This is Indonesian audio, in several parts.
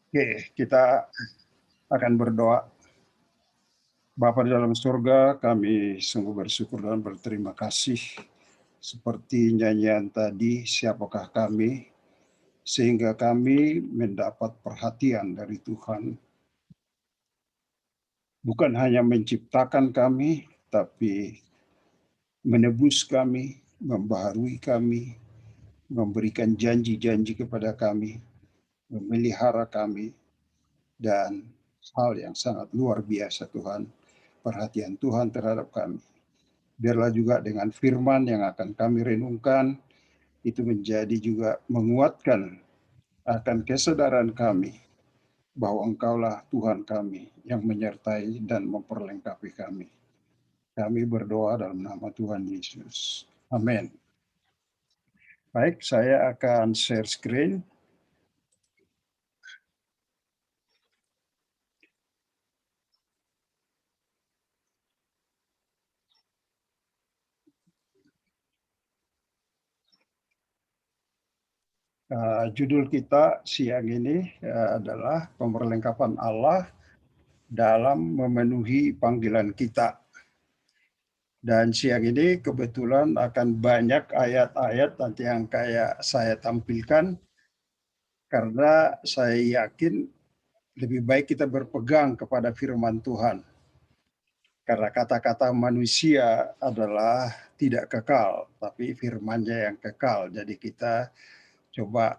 Oke, kita akan berdoa. Bapa di dalam surga, kami sungguh bersyukur dan berterima kasih. Seperti nyanyian tadi, siapakah kami, sehingga kami mendapat perhatian dari Tuhan. Bukan hanya menciptakan kami, tapi menebus kami, membaharui kami, memberikan janji-janji kepada kami, memelihara kami, dan hal yang sangat luar biasa Tuhan, perhatian Tuhan terhadap kami. Biarlah juga dengan firman yang akan kami renungkan, itu menjadi juga menguatkan akan kesadaran kami bahwa Engkaulah Tuhan kami yang menyertai dan memperlengkapi kami. Kami berdoa dalam nama Tuhan Yesus. Amin. Baik, saya akan share screen. Judul kita siang ini adalah pemberlengkapan Allah dalam memenuhi panggilan kita. Dan siang ini kebetulan akan banyak ayat-ayat nanti yang kayak saya tampilkan, karena saya yakin lebih baik kita berpegang kepada firman Tuhan. Karena kata-kata manusia adalah tidak kekal, tapi firman-Nya yang kekal. Jadi kita coba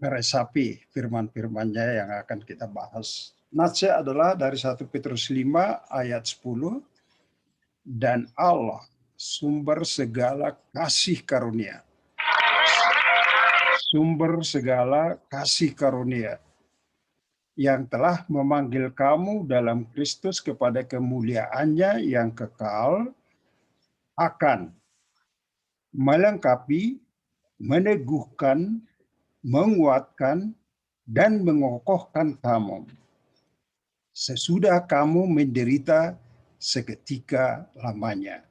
meresapi firman-firman-Nya yang akan kita bahas. Natsnya adalah dari 1 Petrus 5 ayat 10, dan Allah sumber segala kasih karunia. Sumber segala kasih karunia yang telah memanggil kamu dalam Kristus kepada kemuliaan-Nya yang kekal, akan melengkapi, meneguhkan, menguatkan, dan mengokohkan kamu sesudah kamu menderita seketika lamanya.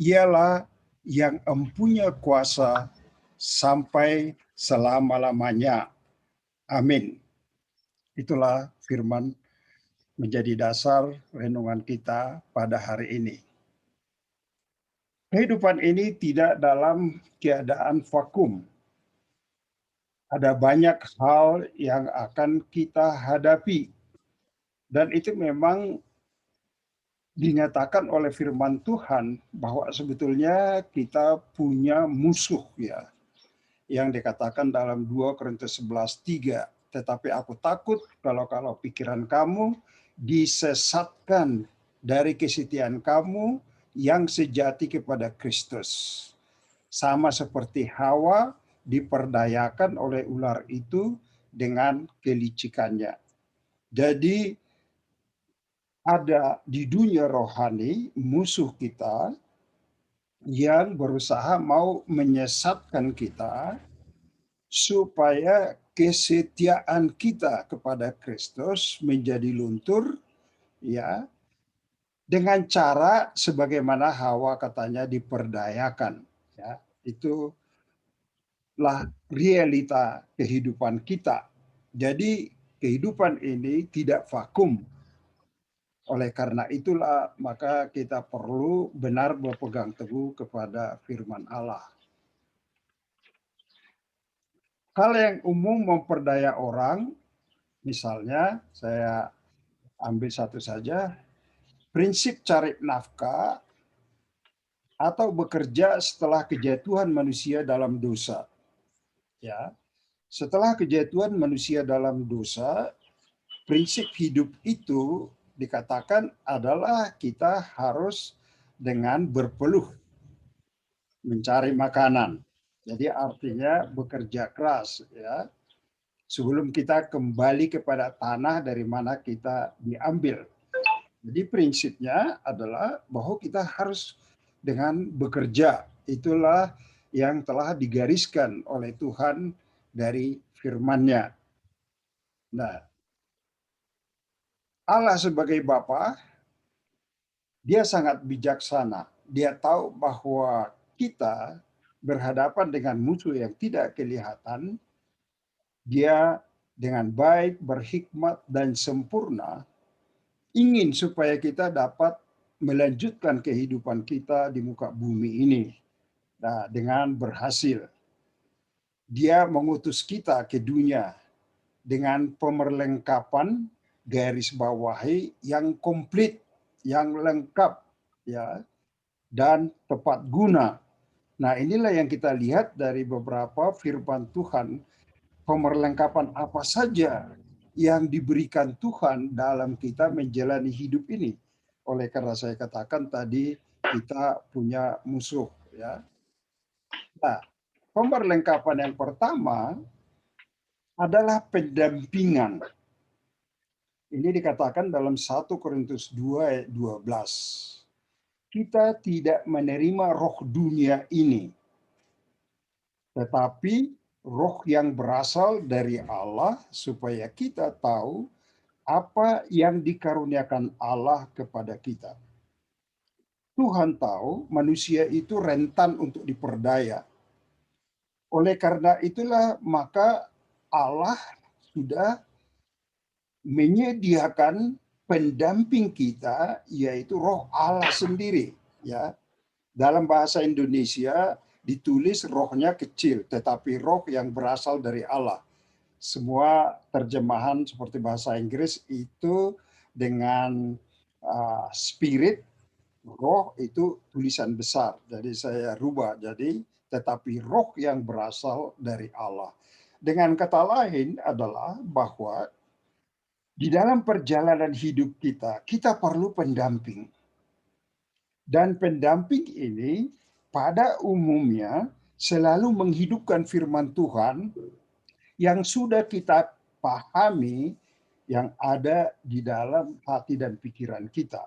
Ialah yang empunya kuasa sampai selama-lamanya. Amin. Itulah firman menjadi dasar renungan kita pada hari ini. Kehidupan ini tidak dalam keadaan vakum. Ada banyak hal yang akan kita hadapi. Dan itu memang dinyatakan oleh firman Tuhan bahwa sebetulnya kita punya musuh, ya, yang dikatakan dalam 2 Korintus 11:3. Tetapi aku takut kalau pikiran kamu disesatkan dari kesetiaan kamu yang sejati kepada Kristus. Sama seperti Hawa diperdayakan oleh ular itu dengan kelicikannya. Jadi ada di dunia rohani musuh kita yang berusaha mau menyesatkan kita supaya kesetiaan kita kepada Kristus menjadi luntur, ya, dengan cara sebagaimana Hawa katanya diperdayakan, ya. Itulah realita kehidupan kita. Jadi kehidupan ini tidak vakum. Oleh karena itulah maka kita perlu benar berpegang teguh kepada firman Allah. Hal yang umum memperdaya orang, misalnya saya ambil satu saja, prinsip cari nafkah atau bekerja setelah kejatuhan manusia dalam dosa. Ya, setelah kejatuhan manusia dalam dosa, prinsip hidup itu dikatakan adalah kita harus dengan berpeluh mencari makanan. Jadi artinya bekerja keras, ya, sebelum kita kembali kepada tanah dari mana kita diambil. Jadi prinsipnya adalah bahwa kita harus dengan bekerja. Itulah yang telah digariskan oleh Tuhan dari firman-Nya. Nah, Allah sebagai Bapa, Dia sangat bijaksana. Dia tahu bahwa kita berhadapan dengan musuh yang tidak kelihatan. Dia dengan baik, berhikmat, dan sempurna, ingin supaya kita dapat melanjutkan kehidupan kita di muka bumi ini. Nah, dengan berhasil. Dia mengutus kita ke dunia dengan pemerlengkapan garis bawahi yang komplit, yang lengkap, ya, dan tepat guna. Nah, inilah yang kita lihat dari beberapa firman Tuhan, pemerlengkapan apa saja yang diberikan Tuhan dalam kita menjalani hidup ini. Oleh karena saya katakan tadi kita punya musuh, ya. Nah, pemerlengkapan yang pertama adalah pendampingan. Ini dikatakan dalam 1 Korintus 2 ayat 12. Kita tidak menerima roh dunia ini, tetapi roh yang berasal dari Allah supaya kita tahu apa yang dikaruniakan Allah kepada kita. Tuhan tahu manusia itu rentan untuk diperdaya. Oleh karena itulah maka Allah sudah menyediakan pendamping kita, yaitu Roh Allah sendiri, ya. Dalam bahasa Indonesia ditulis rohnya kecil, tetapi roh yang berasal dari Allah. Semua terjemahan seperti bahasa Inggris itu dengan spirit, roh itu tulisan besar. Jadi saya rubah jadi tetapi roh yang berasal dari Allah. Dengan kata lain adalah bahwa di dalam perjalanan hidup kita, kita perlu pendamping. Dan pendamping ini pada umumnya selalu menghidupkan firman Tuhan yang sudah kita pahami yang ada di dalam hati dan pikiran kita.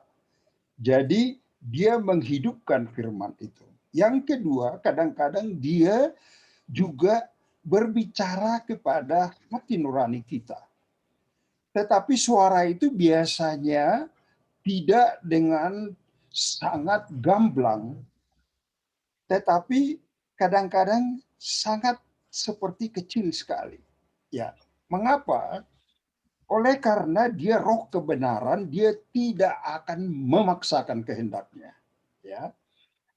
Jadi dia menghidupkan firman itu. Yang kedua, kadang-kadang dia juga berbicara kepada hati nurani kita. Tetapi suara itu biasanya tidak dengan sangat gamblang, tetapi kadang-kadang sangat seperti kecil sekali. Ya, mengapa? Oleh karena dia roh kebenaran, dia tidak akan memaksakan kehendaknya. Ya,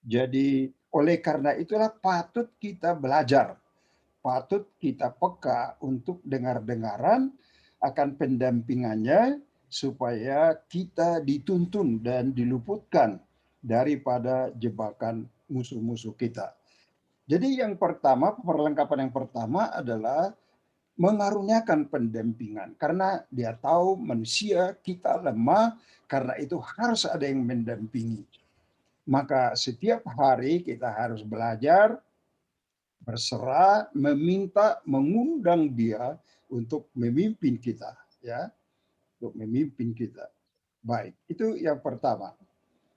jadi oleh karena itulah patut kita belajar, patut kita peka untuk dengar-dengaran akan pendampingannya supaya kita dituntun dan diluputkan daripada jebakan musuh-musuh kita. Jadi yang pertama, perlengkapan yang pertama adalah mengaruniakan pendampingan. Karena dia tahu manusia kita lemah, karena itu harus ada yang mendampingi. Maka setiap hari kita harus belajar, berserah, meminta, mengundang dia untuk memimpin kita, ya, untuk memimpin kita. Baik, itu yang pertama.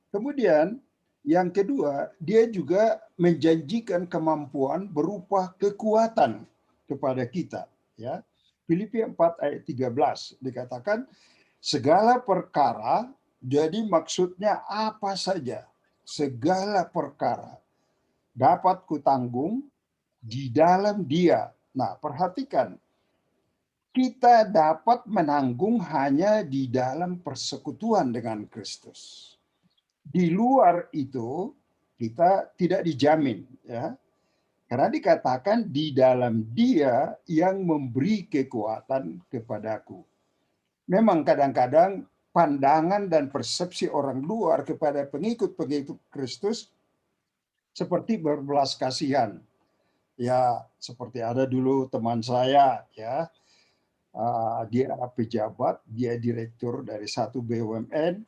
Kemudian yang kedua, dia juga menjanjikan kemampuan berupa kekuatan kepada kita, ya. Filipi 4 ayat 13 dikatakan segala perkara, jadi maksudnya apa saja, segala perkara dapat kutanggung di dalam Dia. Nah, perhatikan, kita dapat menanggung hanya di dalam persekutuan dengan Kristus. Di luar itu kita tidak dijamin, ya. Karena dikatakan di dalam Dia yang memberi kekuatan kepadaku. Memang kadang-kadang pandangan dan persepsi orang luar kepada pengikut-pengikut Kristus seperti berbelas kasihan. Ya, seperti ada dulu teman saya, ya, dia pejabat, dia direktur dari satu BUMN,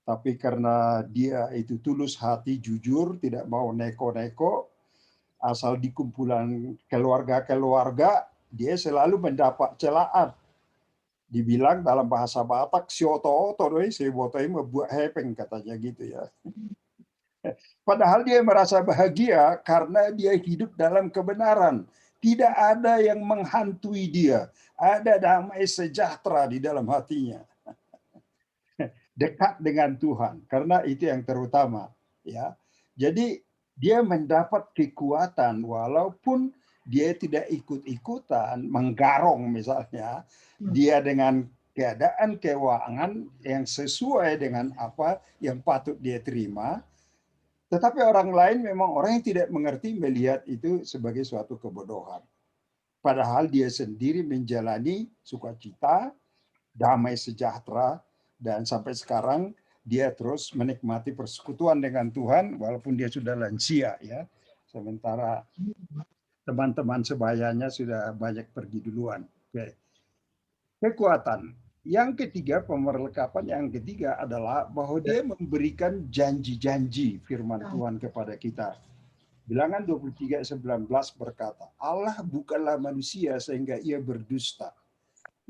tapi karena dia itu tulus hati, jujur, tidak mau neko-neko, asal di kumpulan keluarga-keluarga, dia selalu mendapat celaan. Dibilang dalam bahasa Batak, sioto-oto doi, sebotoi membuat hepeng, katanya gitu ya. Padahal dia merasa bahagia karena dia hidup dalam kebenaran. Tidak ada yang menghantui dia. Ada damai sejahtera di dalam hatinya. Dekat dengan Tuhan. Karena itu yang terutama. Ya. Jadi dia mendapat kekuatan walaupun dia tidak ikut-ikutan menggarong misalnya, dia dengan keadaan keuangan yang sesuai dengan apa yang patut dia terima, tetapi orang lain memang orang yang tidak mengerti melihat itu sebagai suatu kebodohan. Padahal dia sendiri menjalani sukacita, damai sejahtera, dan sampai sekarang dia terus menikmati persekutuan dengan Tuhan walaupun dia sudah lansia ya. Sementara teman-teman sebayanya sudah banyak pergi duluan. Oke. Kekuatan. Yang ketiga, pemerlengkapan yang ketiga adalah bahwa dia memberikan janji-janji firman Tuhan kepada kita. Bilangan 23:19 berkata, Allah bukanlah manusia sehingga ia berdusta.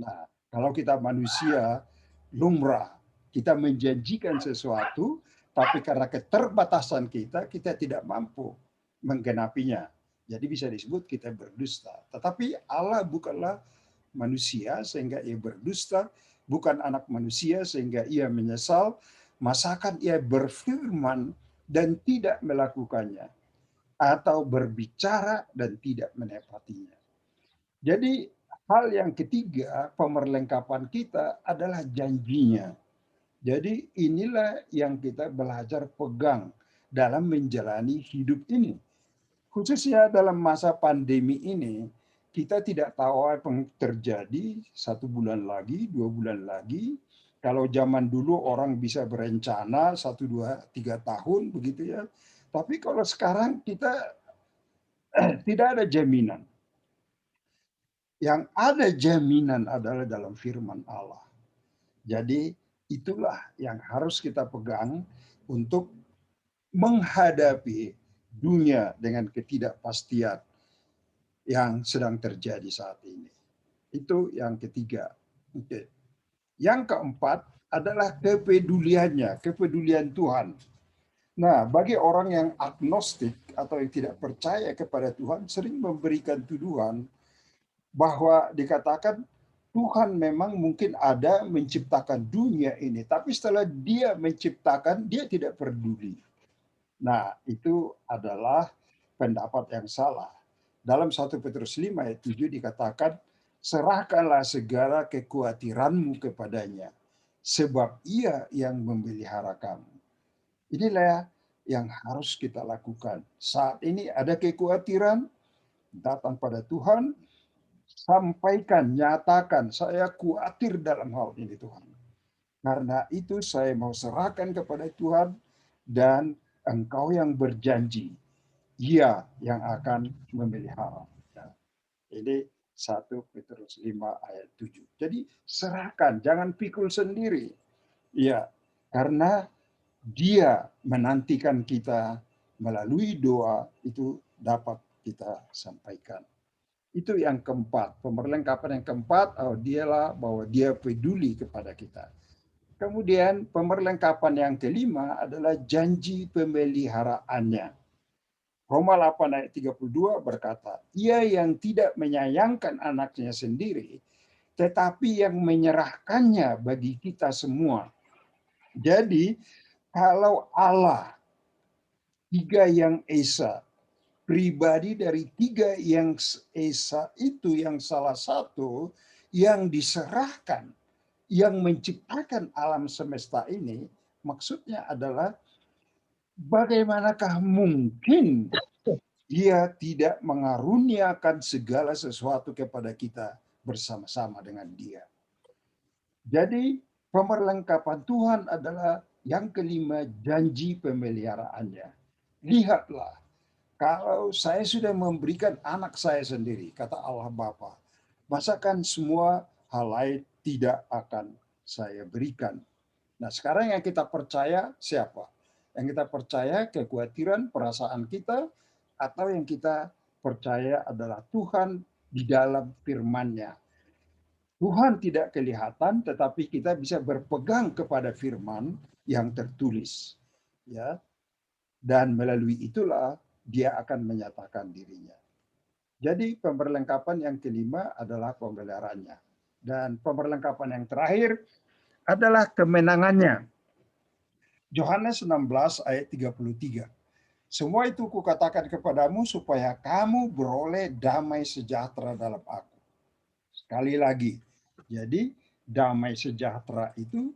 Nah, kalau kita manusia, lumrah, kita menjanjikan sesuatu, tapi karena keterbatasan kita, kita tidak mampu menggenapinya. Jadi bisa disebut kita berdusta. Tetapi Allah bukanlah manusia sehingga ia berdusta, bukan anak manusia sehingga ia menyesal, masakan ia berfirman dan tidak melakukannya, atau berbicara dan tidak menepatinya. Jadi hal yang ketiga, pemerlengkapan kita adalah janjinya. Jadi inilah yang kita belajar pegang dalam menjalani hidup ini. Khususnya dalam masa pandemi ini, kita tidak tahu apa yang terjadi 1 bulan lagi, 2 bulan lagi. Kalau zaman dulu orang bisa berencana 1, 2, 3 tahun begitu ya. Tapi kalau sekarang kita tidak ada jaminan. Yang ada jaminan adalah dalam firman Allah. Jadi itulah yang harus kita pegang untuk menghadapi dunia dengan ketidakpastian yang sedang terjadi saat ini. Itu yang ketiga. Oke. Yang keempat adalah kepeduliannya, kepedulian Tuhan. Nah, bagi orang yang agnostik atau yang tidak percaya kepada Tuhan, sering memberikan tuduhan bahwa dikatakan Tuhan memang mungkin ada menciptakan dunia ini, tapi setelah dia menciptakan, dia tidak peduli. Nah, itu adalah pendapat yang salah. Dalam 1 Petrus 5 ayat 7 dikatakan, serahkanlah segala kekhawatiranmu kepadanya, sebab ia yang memelihara kamu. Inilah yang harus kita lakukan. Saat ini ada kekhawatiran, datang pada Tuhan, sampaikan, nyatakan, saya khawatir dalam hal ini Tuhan. Karena itu saya mau serahkan kepada Tuhan dan Engkau yang berjanji, Ia yang akan memelihara. Nah, ini 1 Petrus 5 ayat 7. Jadi serahkan, jangan pikul sendiri. Ya, karena Dia menantikan kita melalui doa itu dapat kita sampaikan. Itu yang keempat, pemerlengkapan yang keempat, dialah bahwa dia peduli kepada kita. Kemudian pemerlengkapan yang kelima adalah janji pemeliharaannya. Roma 8 ayat 32 berkata, ia yang tidak menyayangkan anaknya sendiri, tetapi yang menyerahkannya bagi kita semua. Jadi kalau Allah, tiga yang esa, pribadi dari tiga yang esa itu yang salah satu yang diserahkan, yang menciptakan alam semesta ini, maksudnya adalah bagaimanakah mungkin dia tidak mengaruniakan segala sesuatu kepada kita bersama-sama dengan dia. Jadi pemerlengkapan Tuhan adalah yang kelima, janji pemeliharaannya. Lihatlah, kalau saya sudah memberikan anak saya sendiri, kata Allah Bapa, masakan semua hal lain tidak akan saya berikan. Nah, sekarang yang kita percaya siapa? Yang kita percaya kekhawatiran, perasaan kita, atau yang kita percaya adalah Tuhan di dalam firman-Nya. Tuhan tidak kelihatan, tetapi kita bisa berpegang kepada firman yang tertulis. Ya, dan melalui itulah dia akan menyatakan dirinya. Jadi pemerlengkapan yang kelima adalah pemeliharaannya. Dan pemerlengkapan yang terakhir adalah kemenangannya. Yohanes 16 ayat 33. Semua itu kukatakan kepadamu supaya kamu beroleh damai sejahtera dalam aku. Sekali lagi, jadi damai sejahtera itu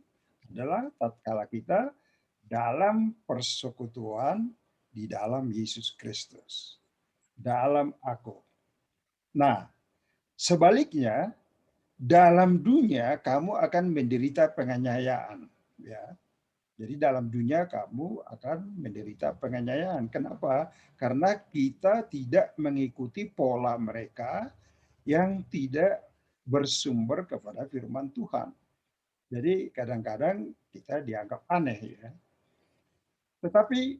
adalah tatkala kita dalam persekutuan di dalam Yesus Kristus, dalam aku. Nah, sebaliknya dalam dunia kamu akan menderita penganiayaan, ya. Jadi dalam dunia kamu akan menderita penganiayaan. Kenapa? Karena kita tidak mengikuti pola mereka yang tidak bersumber kepada firman Tuhan. Jadi kadang-kadang kita dianggap aneh ya. Tetapi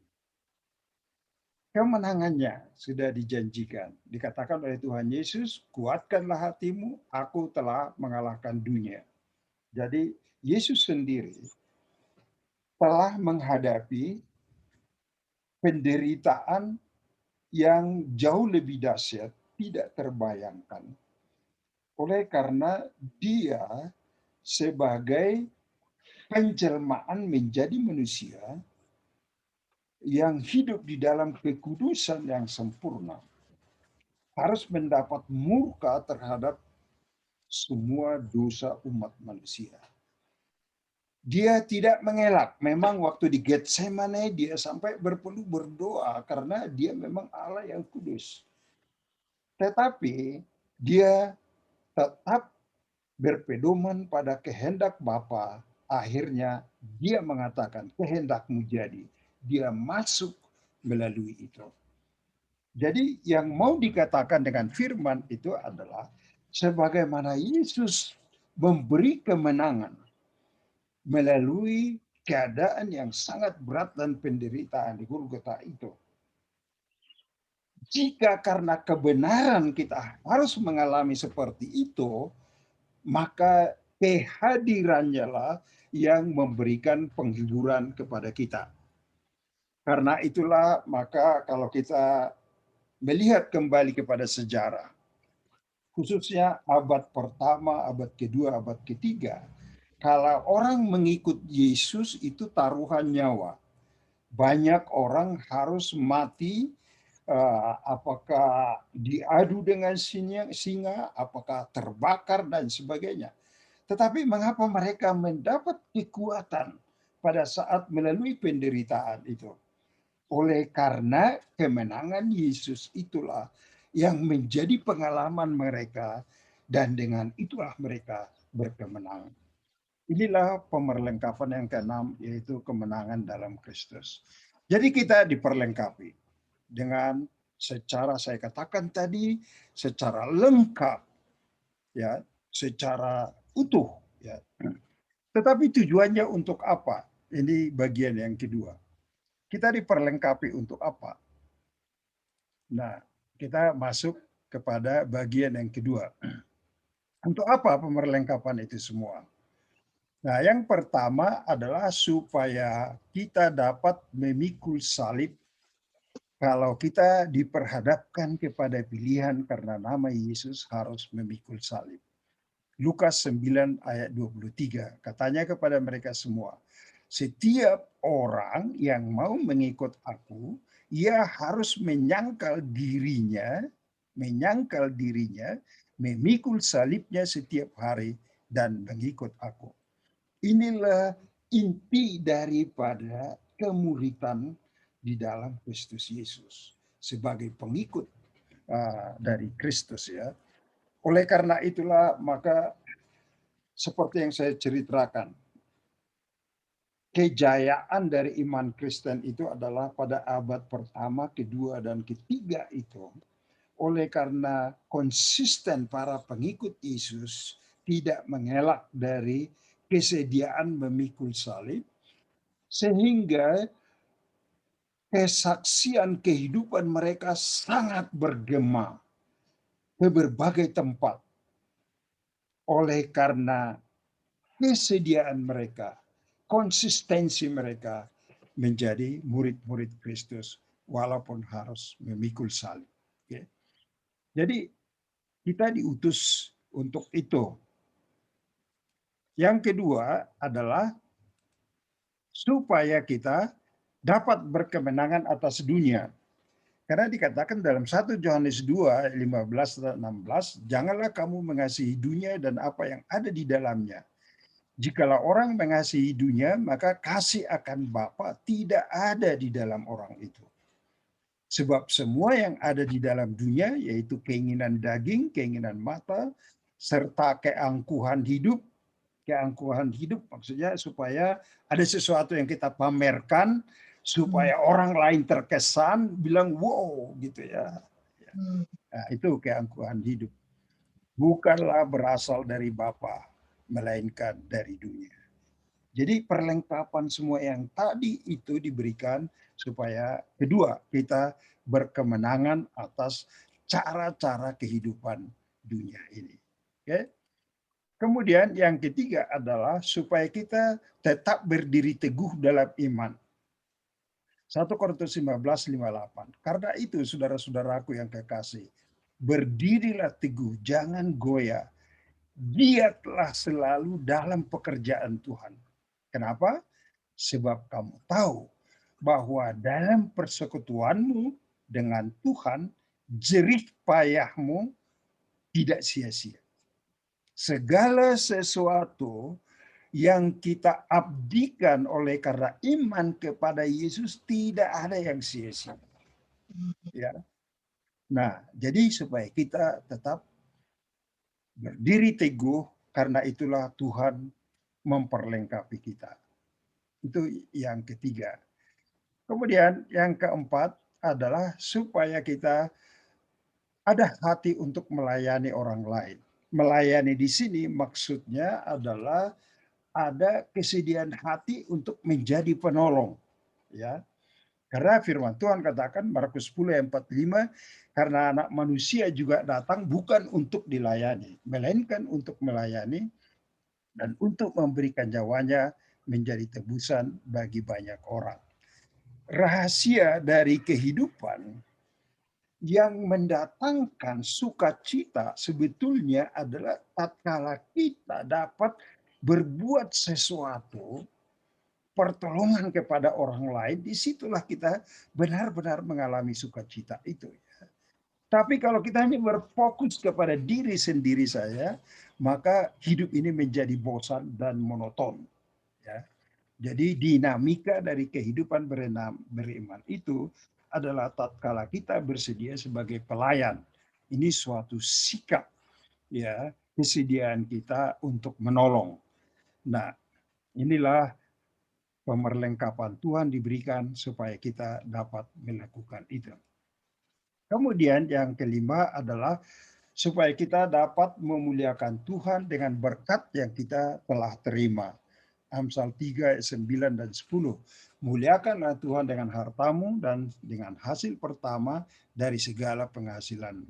kemenangannya sudah dijanjikan. Dikatakan oleh Tuhan Yesus, kuatkanlah hatimu, aku telah mengalahkan dunia. Jadi Yesus sendiri telah menghadapi penderitaan yang jauh lebih dahsyat, tidak terbayangkan. Oleh karena dia sebagai penjelmaan menjadi manusia yang hidup di dalam kekudusan yang sempurna, harus mendapat murka terhadap semua dosa umat manusia. Dia tidak mengelak. Memang waktu di Getsemane dia sampai berpeluh berdoa karena dia memang Allah yang kudus. Tetapi dia tetap berpedoman pada kehendak Bapa. Akhirnya dia mengatakan kehendakmu jadi. Dia masuk melalui itu. Jadi yang mau dikatakan dengan firman itu adalah sebagaimana Yesus memberi kemenangan melalui keadaan yang sangat berat dan penderitaan di Golgota itu. Jika karena kebenaran kita harus mengalami seperti itu, maka kehadirannya lah yang memberikan penghiburan kepada kita. Karena itulah maka kalau kita melihat kembali kepada sejarah, khususnya abad pertama, abad kedua, abad ketiga, kalau orang mengikut Yesus itu taruhan nyawa. Banyak orang harus mati, apakah diadu dengan singa, apakah terbakar dan sebagainya. Tetapi mengapa mereka mendapat kekuatan pada saat melalui penderitaan itu? Oleh karena kemenangan Yesus itulah yang menjadi pengalaman mereka dan dengan itulah mereka berkemenangan. Inilah pemerlengkapan yang keenam, yaitu kemenangan dalam Kristus. Jadi kita diperlengkapi dengan secara saya katakan tadi, secara lengkap, ya, secara utuh, ya. Tetapi tujuannya untuk apa? Ini bagian yang kedua. Kita diperlengkapi untuk apa? Nah, kita masuk kepada bagian yang kedua. Untuk apa pemerlengkapan itu semua? Nah, yang pertama adalah supaya kita dapat memikul salib kalau kita diperhadapkan kepada pilihan karena nama Yesus harus memikul salib. Lukas 9 ayat 23 katanya kepada mereka semua, setiap orang yang mau mengikut aku, ia harus menyangkal dirinya, memikul salibnya setiap hari dan mengikut aku. Inilah inti daripada kemuritan di dalam Kristus Yesus sebagai pengikut dari Kristus ya. Oleh karena itulah maka seperti yang saya ceritakan, kejayaan dari iman Kristen itu adalah pada abad pertama, kedua, dan ketiga itu. Oleh karena konsisten para pengikut Yesus tidak mengelak dari kesediaan memikul salib, sehingga kesaksian kehidupan mereka sangat bergema ke berbagai tempat. Oleh karena kesediaan mereka, konsistensi mereka menjadi murid-murid Kristus walaupun harus memikul salib. Jadi kita diutus untuk itu. Yang kedua adalah supaya kita dapat berkemenangan atas dunia. Karena dikatakan dalam 1 Yohanes 2, 15 dan 16, janganlah kamu mengasihi dunia dan apa yang ada di dalamnya. Jikalau orang mengasihi dunia, maka kasih akan Bapa tidak ada di dalam orang itu. Sebab semua yang ada di dalam dunia, yaitu keinginan daging, keinginan mata, serta keangkuhan hidup maksudnya supaya ada sesuatu yang kita pamerkan, supaya orang lain terkesan, bilang wow gitu ya. Nah, itu keangkuhan hidup. Bukanlah berasal dari Bapa, melainkan dari dunia. Jadi perlengkapan semua yang tadi itu diberikan supaya kedua kita berkemenangan atas cara-cara kehidupan dunia ini. Oke? Kemudian yang ketiga adalah supaya kita tetap berdiri teguh dalam iman. 1 Korintus 15:58. Karena itu saudara-saudaraku yang kekasih, berdirilah teguh, jangan goyah. Giatlah selalu dalam pekerjaan Tuhan. Kenapa? Sebab kamu tahu bahwa dalam persekutuanmu dengan Tuhan, jerih payahmu tidak sia-sia. Segala sesuatu yang kita abdikan oleh karena iman kepada Yesus tidak ada yang sia-sia. Ya. Nah, jadi supaya kita tetap berdiri teguh, karena itulah Tuhan memperlengkapi kita. Itu yang ketiga. Kemudian yang keempat adalah supaya kita ada hati untuk melayani orang lain. Melayani di sini maksudnya adalah ada kesediaan hati untuk menjadi penolong, ya. Karena firman Tuhan katakan Markus 10:45, karena anak manusia juga datang bukan untuk dilayani, melainkan untuk melayani dan untuk memberikan nyawanya menjadi tebusan bagi banyak orang. Rahasia dari kehidupan yang mendatangkan sukacita sebetulnya adalah tatkala kita dapat berbuat sesuatu pertolongan kepada orang lain, disitulah kita benar-benar mengalami sukacita itu. Tapi kalau kita hanya berfokus kepada diri sendiri saja, maka hidup ini menjadi bosan dan monoton. Ya. Jadi dinamika dari kehidupan beriman itu adalah tatkala kita bersedia sebagai pelayan. Ini suatu sikap, ya, kesediaan kita untuk menolong. Nah, inilah pemerlengkapan Tuhan diberikan supaya kita dapat melakukan itu. Kemudian yang kelima adalah supaya kita dapat memuliakan Tuhan dengan berkat yang kita telah terima. Amsal 3 ayat 9 dan 10. Muliakanlah Tuhan dengan hartamu dan dengan hasil pertama dari segala penghasilan.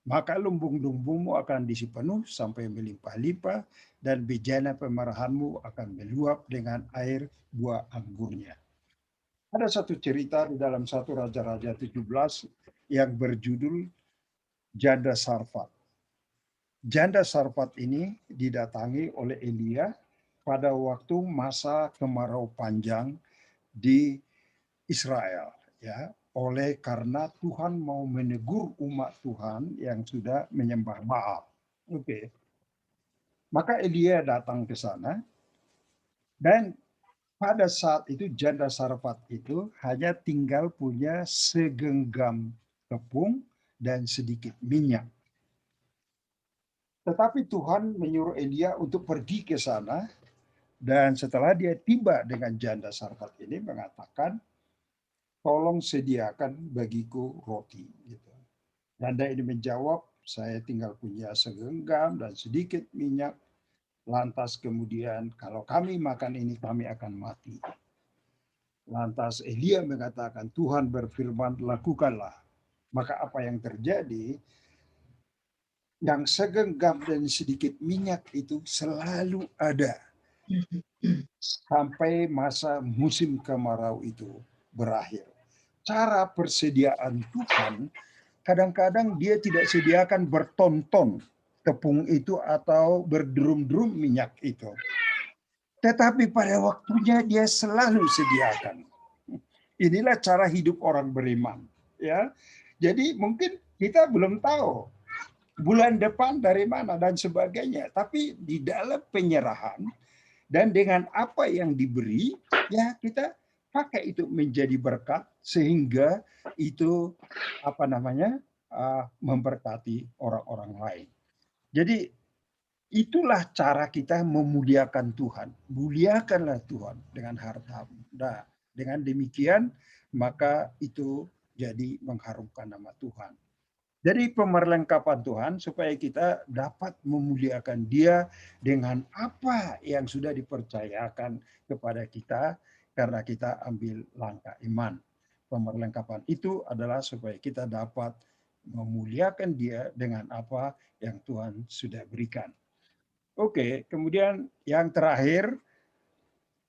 Maka lumbung-lumbungmu akan diisi penuh sampai melimpah-limpah dan bejana pemarahanmu akan meluap dengan air buah anggurnya. Ada satu cerita di dalam 1 Raja-Raja 17 yang berjudul Janda Sarfat. Janda Sarfat ini didatangi oleh Elia pada waktu masa kemarau panjang di Israel, ya, oleh karena Tuhan mau menegur umat Tuhan yang sudah menyembah Baal. Oke. Maka Elia datang ke sana dan pada saat itu janda Sarfat itu hanya tinggal punya segenggam tepung dan sedikit minyak. Tetapi Tuhan menyuruh Elia untuk pergi ke sana. Dan setelah dia tiba dengan janda Sarfat ini mengatakan, tolong sediakan bagiku roti. Gitu. Janda ini menjawab, saya tinggal punya segenggam dan sedikit minyak. Lantas kemudian kalau kami makan ini kami akan mati. Lantas Elia mengatakan, Tuhan berfirman, lakukanlah. Maka apa yang terjadi, yang segenggam dan sedikit minyak itu selalu ada sampai masa musim kemarau itu berakhir. Cara persediaan Tuhan, kadang-kadang dia tidak sediakan berton-ton tepung itu atau berdrum-drum minyak itu. Tetapi pada waktunya dia selalu sediakan. Inilah cara hidup orang beriman, ya. Jadi mungkin kita belum tahu bulan depan dari mana dan sebagainya, tapi di dalam penyerahan dan dengan apa yang diberi, ya kita pakai itu menjadi berkat sehingga itu memberkati orang-orang lain. Jadi itulah cara kita memuliakan Tuhan. Muliakanlah Tuhan dengan hartamu. Nah, dengan demikian maka itu jadi mengharumkan nama Tuhan. Jadi pemerlengkapan Tuhan supaya kita dapat memuliakan Dia dengan apa yang sudah dipercayakan kepada kita karena kita ambil langkah iman. Pemerlengkapan itu adalah supaya kita dapat memuliakan Dia dengan apa yang Tuhan sudah berikan. Oke, kemudian yang terakhir,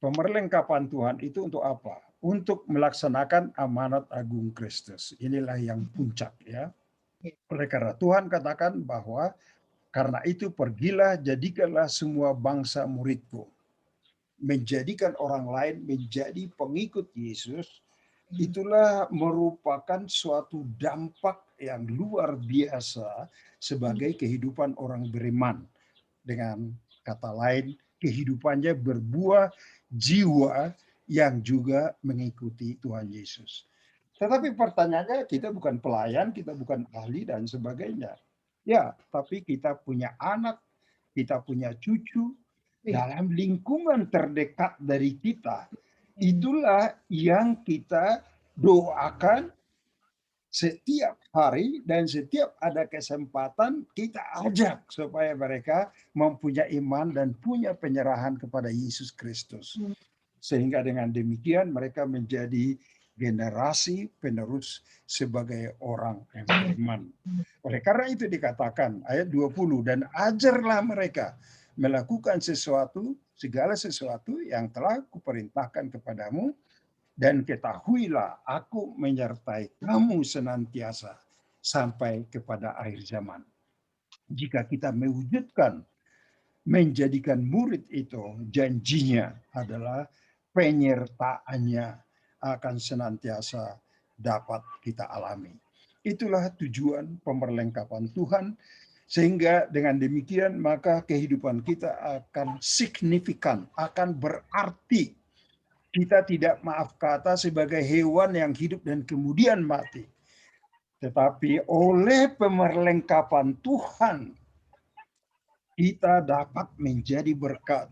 pemerlengkapan Tuhan itu untuk apa? Untuk melaksanakan amanat agung Kristus. Inilah yang puncak, ya. Oleh karena Tuhan katakan bahwa karena itu pergilah, jadikanlah semua bangsa muridku. Menjadikan orang lain menjadi pengikut Yesus, itulah merupakan suatu dampak yang luar biasa sebagai kehidupan orang beriman. Dengan kata lain, kehidupannya berbuah jiwa yang juga mengikuti Tuhan Yesus. Tetapi pertanyaannya, kita bukan pelayan, kita bukan ahli dan sebagainya. Ya, tapi kita punya anak, kita punya cucu, dalam lingkungan terdekat dari kita. Itulah yang kita doakan setiap hari dan setiap ada kesempatan kita ajak supaya mereka mempunyai iman dan punya penyerahan kepada Yesus Kristus. Sehingga dengan demikian mereka menjadi generasi penerus sebagai orang yang beriman. Oleh karena itu dikatakan ayat 20, dan ajarlah mereka melakukan segala sesuatu yang telah kuperintahkan kepadamu, dan ketahuilah aku menyertai kamu senantiasa sampai kepada akhir zaman. Jika kita mewujudkan menjadikan murid itu, janjinya adalah penyertaannya akan senantiasa dapat kita alami. Itulah tujuan pemerlengkapan Tuhan, sehingga dengan demikian maka kehidupan kita akan signifikan, akan berarti. Kita tidak, maaf kata, sebagai hewan yang hidup dan kemudian mati. Tetapi oleh pemerlengkapan Tuhan, kita dapat menjadi berkat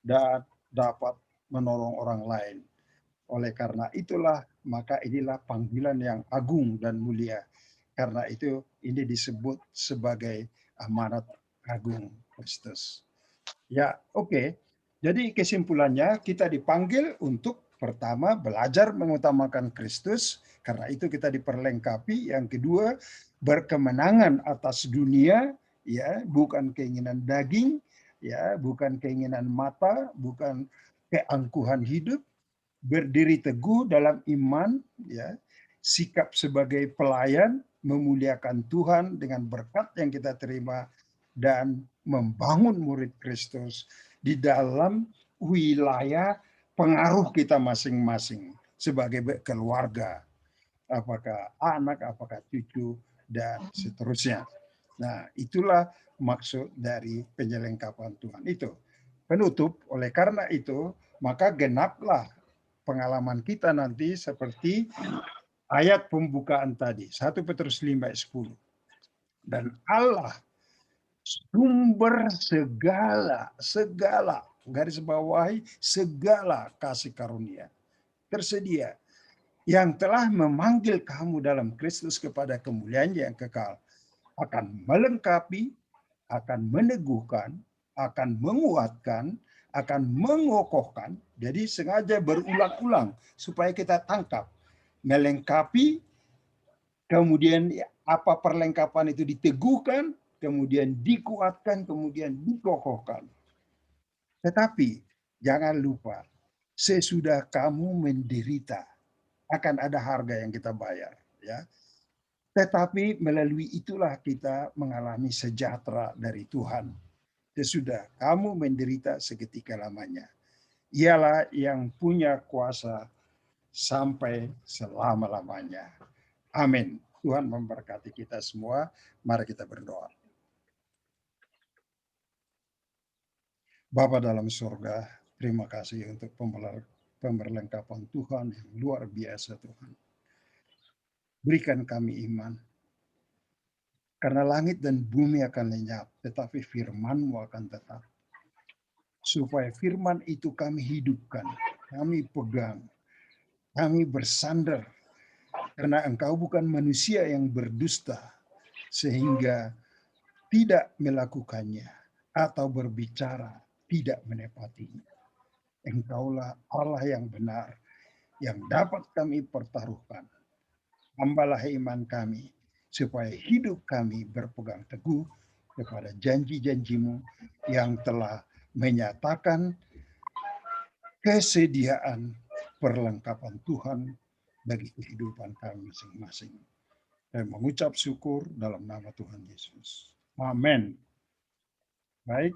dan dapat menolong orang lain. Oleh karena itulah, maka inilah panggilan yang agung dan mulia. Karena itu ini disebut sebagai amanat agung Kristus. Ya, oke. Jadi kesimpulannya kita dipanggil untuk pertama belajar mengutamakan Kristus, karena itu kita diperlengkapi. Yang kedua, berkemenangan atas dunia, ya, bukan keinginan daging, ya, bukan keinginan mata, bukan keangkuhan hidup, berdiri teguh dalam iman, ya, sikap sebagai pelayan, memuliakan Tuhan dengan berkat yang kita terima, dan membangun murid Kristus di dalam wilayah pengaruh kita masing-masing sebagai keluarga, apakah anak, apakah cucu, dan seterusnya. Nah, itulah maksud dari penyelengkapan Tuhan itu. Penutup, oleh karena itu, maka genaplah pengalaman kita nanti seperti ayat pembukaan tadi, 1 Petrus 5 ayat 10. Dan Allah sumber segala, garis bawahi, segala kasih karunia tersedia, yang telah memanggil kamu dalam Kristus kepada kemuliaan yang kekal, akan melengkapi, akan meneguhkan, akan menguatkan, akan mengokohkan. Jadi sengaja berulang-ulang supaya kita tangkap. Melengkapi, kemudian apa perlengkapan itu diteguhkan, kemudian dikuatkan, kemudian dikokohkan. Tetapi jangan lupa, sesudah kamu menderita, akan ada harga yang kita bayar, ya. Tetapi melalui itulah kita mengalami sejahtera dari Tuhan. Sesudah kamu menderita seketika lamanya. Ialah yang punya kuasa sampai selama-lamanya. Amin. Tuhan memberkati kita semua. Mari kita berdoa. Bapa dalam surga, terima kasih untuk pemberlengkapan Tuhan yang luar biasa Tuhan. Berikan kami iman. Karena langit dan bumi akan lenyap, tetapi firman-Mu akan tetap. Supaya firman itu kami hidupkan, kami pegang, kami bersandar. Karena Engkau bukan manusia yang berdusta, sehingga tidak melakukannya atau berbicara tidak menepatinya. Engkaulah Allah yang benar, yang dapat kami pertaruhkan. Tambahlah iman kami, supaya hidup kami berpegang teguh kepada janji-janji-Mu yang telah menyatakan kesediaan perlengkapan Tuhan bagi kehidupan kami masing-masing. Dan mengucap syukur dalam nama Tuhan Yesus. Amin. Baik,